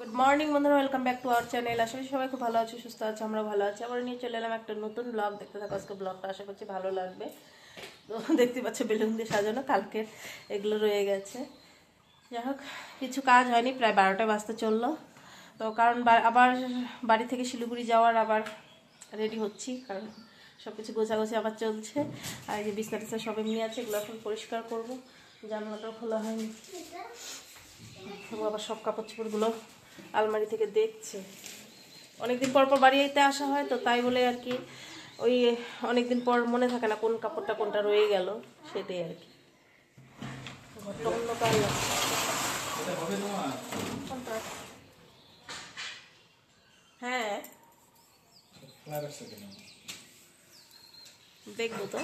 Good morning বন্ধুরা, welcome back to our channel. আশা করি সবাই খুব ভালো আছো, সুস্থ আছো, আমরা ভালো আছি। আবার নিয়ে চলে এলাম একটা নতুন ব্লগ। দেখতে থাকো আজকে ব্লগটা, আশা করছি ভালো লাগবে। তো দেখতে পাচ্ছ বেলুন দিয়ে সাজানো, কালকের এগুলো রয়ে গেছে। যাই হোক, কিছু কাজ হয়নি, প্রায় 12টা বাজতে চললো। তো কারণ আবার বাড়ি থেকে শিলিগুড়ি যাওয়ার আবার রেডি হচ্ছি, কারণ সব কিছু গোছাগুছি আবার চলছে। আর এই যে বিছনা টিছনা সব এমনি আছে, এগুলো এখন পরিষ্কার করবো। জানলাটাও খোলা হয়নি, আবার সব কাপড় চোপড়গুলো আলমারি থেকে দেখছে। অনেকদিন পর পর বাড়িতে আসা হয়, তো তাই বলে আর কি ওই অনেকদিন পর মনে থাকে না কোন কাপড়টা কোনটা রয়ে গেল, সেটাই আর কি। ঘরটা অন্ধকার লাগছে। হ্যাঁ দেখবো তো।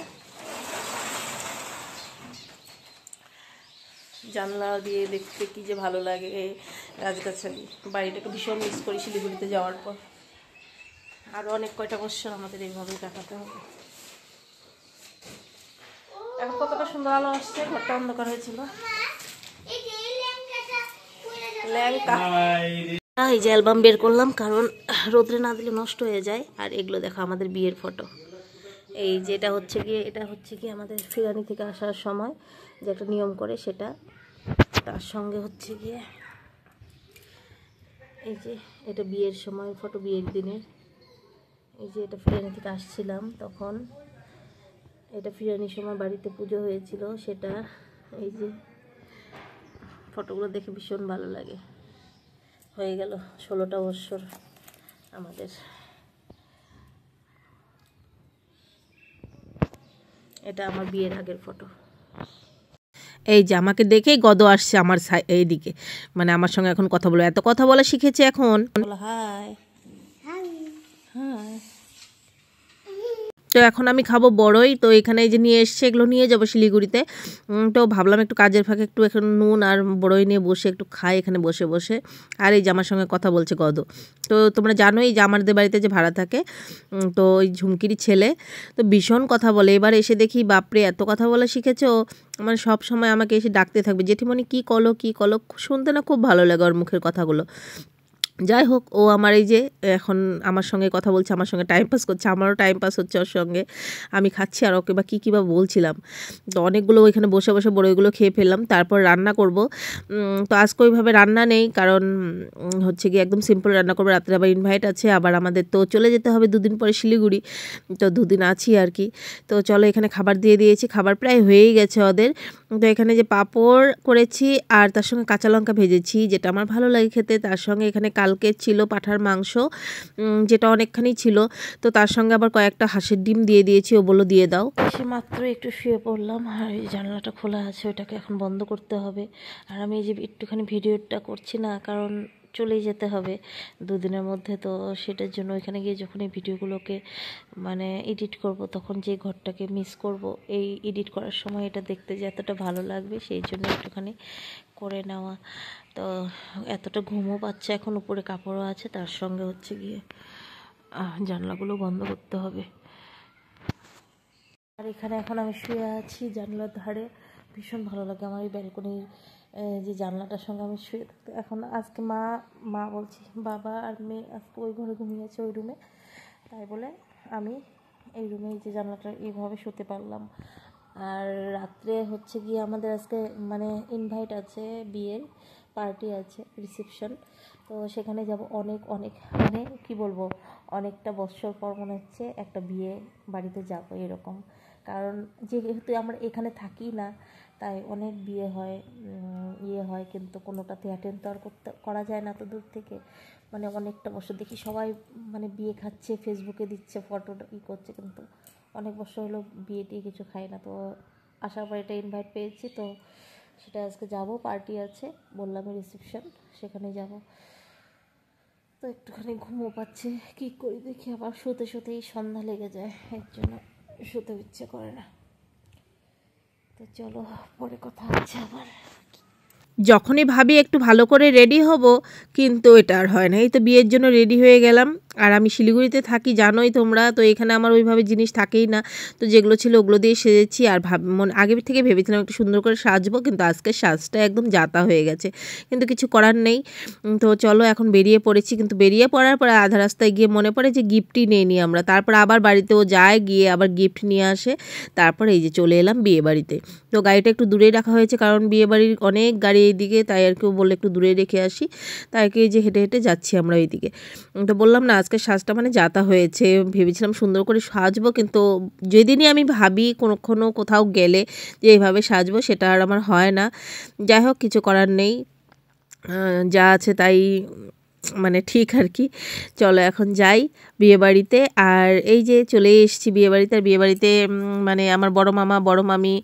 জানলা দিয়ে দেখতে কি যে ভালো লাগে গাছগাছালি। বাড়িটাকে ভীষণ মিস করি শিলিগুড়িতে যাওয়ার পর। আরও অনেক কয়টা বছর আমাদের এইভাবেই কাটাতে হবে। এখন কতটা সুন্দর আলো আসছে, ঘরটা অন্ধকার হয়েছিল। এই যে অ্যালবাম বের করলাম, কারণ রোদ্রে না দিলে নষ্ট হয়ে যায়। আর এগুলো দেখো আমাদের বিয়ের ফটো। এই যে এটা হচ্ছে গিয়ে আমাদের ফিরানি থেকে আসার সময় যে একটা নিয়ম করে সেটা। তার সঙ্গে হচ্ছে গিয়ে এই যে এটা বিয়ের সময় ফটো, বিয়ের দিনের। এই যে এটা ফিরানি থেকে আসছিলাম তখন, এটা ফিরানির সময় বাড়িতে পুজো হয়েছিল সেটা। এই যে ফটোগুলো দেখে ভীষণ ভালো লাগে। হয়ে গেল 16টা বছর আমাদের। এটা আমার বিয়ের আগের ফটো। এই যে আমাকে দেখেই গদ আসছে আমার এইদিকে, মানে আমার সঙ্গে এখন কথা বলে, এত কথা বলা শিখেছে এখন। High high. তো এখন আমি খাবো বড়ই। তো এখানে এই যে নিয়ে এসছে, এগুলো নিয়ে যাবো শিলিগুড়িতে। তো ভাবলাম একটু কাজের ফাঁকে একটু এখন নুন আর বড়ই নিয়ে বসে একটু খাই এখানে বসে বসে। আর এই যে আমার সঙ্গে কথা বলছে গদ। তো তোমরা জানোই যে আমাদের বাড়িতে যে ভাড়া থাকে, তো ওই ঝুমকিরই ছেলে, তো ভীষণ কথা বলে। এবার এসে দেখি বাপরে এত কথা বলা শিখেছে ও, মানে সব সময় আমাকে এসে ডাকতে থাকবে, জেঠিমণি কী কলো কী কলো। শুনতে না খুব ভালো লাগে ওর মুখের কথাগুলো। যাই হোক, ও আমার এই যে এখন আমার সঙ্গে কথা বলছে, আমার সঙ্গে টাইম পাস করছে, আমারও টাইম পাস হচ্ছে ওর সঙ্গে। আমি খাচ্ছি আর ওকে বা কী বা বলছিলাম। তো অনেকগুলো ওইখানে বসে বসে বড়ইগুলো খেয়ে ফেললাম। তারপর রান্না করব। তো আজকে ওইভাবে রান্না নেই, কারণ হচ্ছে গিয়ে একদম সিম্পল রান্না করবো। রাত্রে আবার ইনভাইট আছে, আবার আমাদের তো চলে যেতে হবে 2 দিন পরে শিলিগুড়ি। তো 2 দিন আছি আর কি। তো চলো, এখানে খাবার দিয়ে দিয়েছি, খাবার প্রায় হয়েই গেছে ওদের। তো এখানে যে পাঁপড় করেছি আর তার সঙ্গে কাঁচা লঙ্কা ভেজেছি, যেটা আমার ভালো লাগে খেতে। তার সঙ্গে এখানে কালকে ছিল পাঁঠার মাংস, যেটা অনেকখানি ছিল। তো তার সঙ্গে আবার কয়েকটা হাঁসের ডিম দিয়ে দিয়েছি, ও বললো দিয়ে দাও। সে মাত্র একটু শুয়ে পড়লাম, আর এই জানলাটা খোলা আছে, ওইটাকে এখন বন্ধ করতে হবে। আর আমি এই যে একটুখানি ভিডিওটা করছি না, কারণ চলেই যেতে হবে 2 দিনের মধ্যে। তো সেটার জন্য ওইখানে গিয়ে যখন এই ভিডিওগুলোকে মানে এডিট করব, তখন যে ঘরটাকে মিস করব, এই এডিট করার সময় এটা দেখতে যে এতটা ভালো লাগবে, সেই জন্য একটুখানি করে নেওয়া। তো এতটা ঘুমও পাচ্ছে এখন, উপরে কাপড়ও আছে, তার সঙ্গে হচ্ছে গিয়ে জানলাগুলো বন্ধ করতে হবে। আর এখানে এখন আমি শুয়ে আছি জানলার ধারে, ভীষণ ভালো লাগে আমার এই ব্যালকনির যে জানলাটার সঙ্গে আমি শুয়ে থাকতে। এখন আজকে মা বলছি, বাবা আর মেয়ে আজকে ওই ঘরে ঘুমিয়েছে, ওই রুমে, তাই বলে আমি এই রুমে যে জানলাটা এইভাবে শুতে পারলাম। আর রাত্রে হচ্ছে গিয়ে আমাদের আজকে মানে ইনভাইট আছে, বিয়ের পার্টি আছে, রিসেপশন। তো সেখানে যাব। অনেক মানে কি বলবো, অনেকটা বছর পর মনে হচ্ছে একটা বিয়ে বাড়িতে যাব এরকম। কারণ যেহেতু আমরা এখানে থাকি না, তাই অনেক বিয়ে হয়, কিন্তু কোনোটাতে অ্যাটেন্ড তো আর করা যায় না তো দূর থেকে। মানে অনেকটা বছর দেখি সবাই মানে বিয়ে খাচ্ছে, ফেসবুকে দিচ্ছে ফটোটা করছে, কিন্তু অনেক বছর হলো বিয়ে টিয়ে কিছু খাই না। তো আসার পর এটা ইনভাইট পেয়েছি, তো সেটা আজকে যাব। পার্টি আছে বললাম, রিসেপশন, সেখানে যাব। তো একটুখানি ঘুমও পাচ্ছে, কী করি দেখি, আবার শুতেই সন্ধ্যা লেগে যায়, এর জন্য শুতে ইচ্ছে করে না। তো চলো, পরে কথা হচ্ছে আবার। যখনই ভাবি একটু ভালো করে রেডি হব, কিন্তু এটা আর হয় না। এই তো বিয়ের জন্য রেডি হয়ে গেলাম, আর আমি শিলিগুড়িতে থাকি জানোই তোমরা, তো এখানে আমার ওইভাবে জিনিস থাকেই না, তো যেগুলো ছিল ওগুলো দিয়ে সেজেছি। আর আগে থেকে ভেবেছিলাম একটু সুন্দর করে সাজবো, কিন্তু আজকে সাজটা একদম যাতা হয়ে গেছে, কিন্তু কিছু করার নেই। তো চলো এখন বেরিয়ে পড়েছি, কিন্তু বেরিয়ে পড়ার পরে আধা রাস্তায় গিয়ে মনে পড়ে যে গিফটই নিই আমরা। তারপর আবার বাড়িতেও যায়, গিয়ে আবার গিফট নিয়ে আসে। তারপর এই যে চলে এলাম বিয়ে বাড়িতে। তো গাড়িটা একটু দূরেই রাখা হয়েছে, কারণ বিয়ে বাড়ির অনেক গাড়ি এইদিকে, তাই আর কেউ বললে একটু দূরে রেখে আসি। তাই আর কি যে হেঁটে হেঁটে যাচ্ছি আমরা ওইদিকে। তো বললাম না আজকে সাজটা মানে যাতা হয়েছে, ভেবেছিলাম সুন্দর করে সাজবো, কিন্তু যেদিনই আমি ভাবি কোনো কোথাও গেলে যে এইভাবে সাজবো, সেটা আর আমার হয় না। যাই হোক, কিছু করার নেই, যা আছে তাই মানে ঠিক আর কি। চলো এখন যাই বিয়েবাড়িতে। আর এই যে চলে এসেছি বিয়েবাড়িতে। আর বিয়েবাড়িতে মানে আমার বড় মামা, বড় মামি,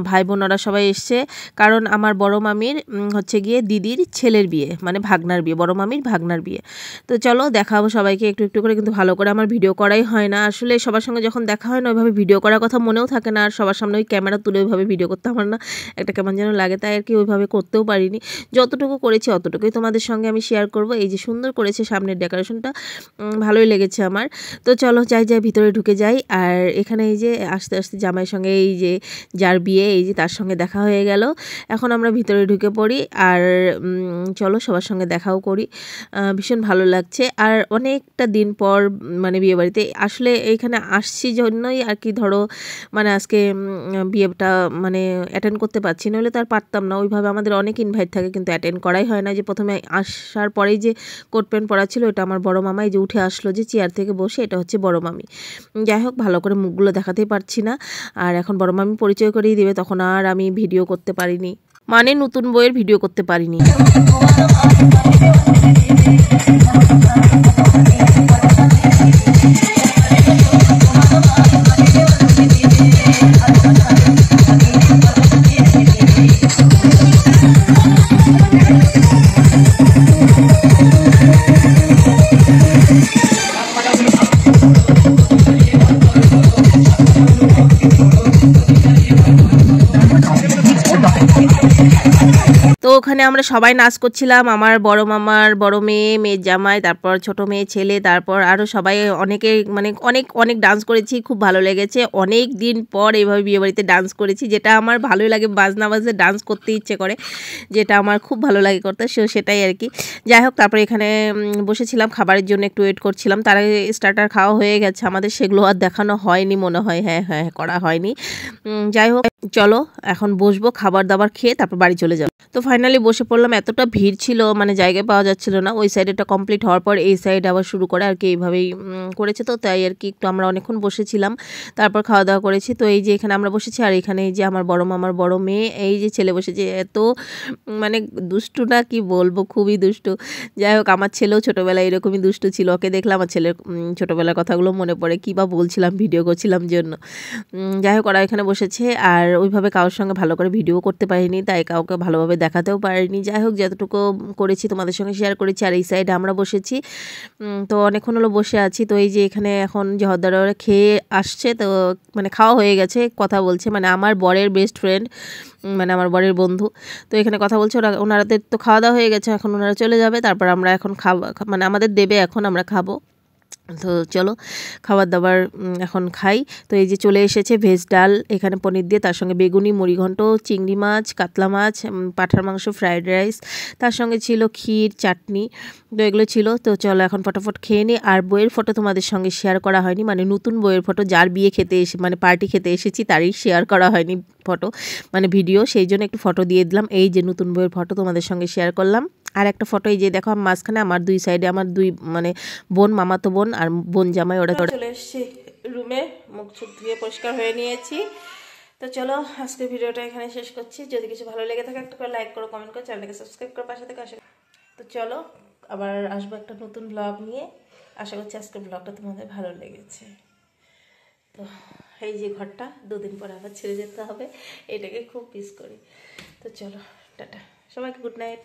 ভাই বোন ওরা সবাই এসছে, কারণ আমার বড় মামির হচ্ছে গিয়ে দিদির ছেলের বিয়ে, মানে ভাগনার বিয়ে, বড় মামির ভাগনার বিয়ে। তো চলো দেখাবো সবাইকে একটু একটু করে, কিন্তু ভালো করে আমার ভিডিও করাই হয় না আসলে। সবার সঙ্গে যখন দেখা হয় না, ওইভাবে ভিডিও করার কথা মনেও থাকে না, আর সবার সামনে ওই ক্যামেরা তুলে ওইভাবে ভিডিও করতে আমার না একটা কেমন যেন লাগে, তাই আর কি ওইভাবে করতেও পারিনি। যতটুকু করেছি অতটুকুই তোমাদের সঙ্গে আমি শেয়ার করব। এই যে সুন্দর করেছে সামনের ডেকোরেশনটা, ভালোই লেগেছে আমার। তো চলো যাই ভিতরে ঢুকে যাই। আর এখানে এই যে আস্তে আস্তে জামাইয়ের সঙ্গে এই যে যার বিয়ে, এই যে তার সঙ্গে দেখা হয়ে গেল। এখন আমরা ভিতরে ঢুকে পড়ি, আর চলো সবার সঙ্গে দেখাও করি। ভীষণ ভালো লাগছে। আর অনেকটা দিন পর মানে বিয়েবাড়িতে আসলে এইখানে আসছি জন্যই আর কি, ধরো মানে আজকে বিয়েটা মানে অ্যাটেন্ড করতে পারছি, নইলে তো আর পারতাম না। ওইভাবে আমাদের অনেক ইনভাইট থাকে, কিন্তু অ্যাটেন্ড করাই হয় না। যে প্রথমে আসার পরেই যে কোট প্যান্ট পরা ছিল, এটা আমার বড় মামাই যে উঠে আসলো যে চেয়ার থেকে বসে, এটা হচ্ছে বড় মামি। যাই হোক, ভালো করে মুখগুলো দেখাতেই পারছি না। আর এখন বড় মামি পরিচয় করেই দিবে, তখন আর আমি ভিডিও করতে পারিনি, মানে নতুন বইয়ের ভিডিও করতে পারিনি। তো ওখানে আমরা সবাই নাচ করছিলাম, আমার বড় মামার বড় মেয়ে, মেয়ের জামাই, তারপর ছোট মেয়ে ছেলে, তারপর আরও সবাই অনেকে মানে অনেক অনেক ডান্স করেছি, খুব ভালো লেগেছে। অনেক দিন পর এইভাবে বিয়েবাড়িতে ডান্স করেছি, যেটা আমার ভালোই লাগে, বাজনা বাজে ডান্স করতে ইচ্ছে করে, যেটা আমার খুব ভালো লাগে করতে, সেটাই আর কি। যাই হোক, তারপরে এখানে বসেছিলাম খাবারের জন্য, একটু ওয়েট করছিলাম। তার আগে স্টার্টার খাওয়া হয়ে গেছে আমাদের, সেগুলো আর দেখানো হয়নি মনে হয়, হ্যাঁ করা হয়নি। যাই হোক, চলো এখন বসবো, খাবার দাবার খেয়ে তারপর বাড়ি চলে যাবো। তো ফাইনালি বসে পড়লাম। এতটা ভিড় ছিল, মানে জায়গায় পাওয়া যাচ্ছিল না। ওই সাইডেটা কমপ্লিট হওয়ার পর এই সাইড আবার শুরু করে আর কি, এইভাবেই করেছে। তো তাই আর কি একটু আমরা অনেকক্ষণ বসেছিলাম, তারপর খাওয়া দাওয়া করেছি। তো এই যে এখানে আমরা বসেছি, আর এখানে এই যে আমার বড় মামার বড় মেয়ে, এই যে ছেলে বসেছে। এত মানে দুষ্টু না কি বলবো, খুবই দুষ্টু। যাই হোক, আমার ছেলেও ছোটোবেলায় এরকমই দুষ্টু ছিল। ওকে দেখলে আমার ছেলের ছোটোবেলার কথাগুলো মনে পড়ে, কী বা বলছিলাম ভিডিও করছিলাম জন্য। যাই হোক, ওরা এখানে বসেছে। আর ওইভাবে কারোর সঙ্গে ভালো করে ভিডিও করতে পারিনি, তাই কাউকে ভালোভাবে দেখাতেও পারিনি। যাই হোক, যতটুকু করেছি তোমাদের সঙ্গে শেয়ার করেছি। আর এই সাইডে আমরা বসেছি, তো অনেকক্ষণ হলো বসে আছি। তো এই যে এখানে এখন যে হদ্দারা খেয়ে আসছে, তো মানে খাওয়া হয়ে গেছে, কথা বলছে, মানে আমার বরের বেস্ট ফ্রেন্ড, মানে আমার বরের বন্ধু। তো এখানে কথা বলছে, ওনাদের তো খাওয়া দাওয়া হয়ে গেছে, এখন ওনারা চলে যাবে, তারপর আমরা এখন মানে আমাদের দেবে, এখন আমরা খাবো। তো চলো খাবার দাবার এখন খাই। তো এই যে চলে এসেছে ভেজ ডাল, এখানে পনির দিয়ে, তার সঙ্গে বেগুনি, মুড়িঘণ্ট, চিংড়ি মাছ, কাতলা মাছ, পাঁঠার মাংস, ফ্রাইড রাইস, তার সঙ্গে ছিল ক্ষীর, চাটনি। তো এগুলো ছিল। তো চলো এখন ফটাফট খেয়ে নিই। আর বইয়ের ফটো তোমাদের সঙ্গে শেয়ার করা হয়নি, মানে নতুন বইয়ের ফটো, যার বিয়ে খেতে মানে পার্টি খেতে এসেছি তারই শেয়ার করা হয়নি ফটো, মানে ভিডিও, সেই জন্য একটু ফটো দিয়ে দিলাম। এই যে নতুন বইয়ের ফটো তোমাদের সঙ্গে শেয়ার করলাম। আর একটা ফটো এই যে দেখো, মাঝখানে আমার দুই সাইডে আমার দুই মানে বোন, মামাতো বোন আর বোন জামাই, ওরা চলে এসেছি রুমে, মুখ চুখ ধুয়ে পরিষ্কার হয়ে নিয়েছি। তো চলো আজকের ভিডিওটা এখানে শেষ করছি। যদি কিছু ভালো লেগে থাকে একটা করে লাইক করো, কমেন্ট করো, চ্যানেলকে সাবস্ক্রাইব করো, পাশে থেকে আসে। তো চলো আবার আসবো একটা নতুন ব্লগ নিয়ে। আশা করছি আজকের ব্লগটা তোমাদের ভালো লেগেছে। তো এই যে ঘরটা 2 দিন পর আবার ছেড়ে যেতে হবে, এটাকে খুব মিস করি। তো চলো টাটা, সবাইকে গুড নাইট।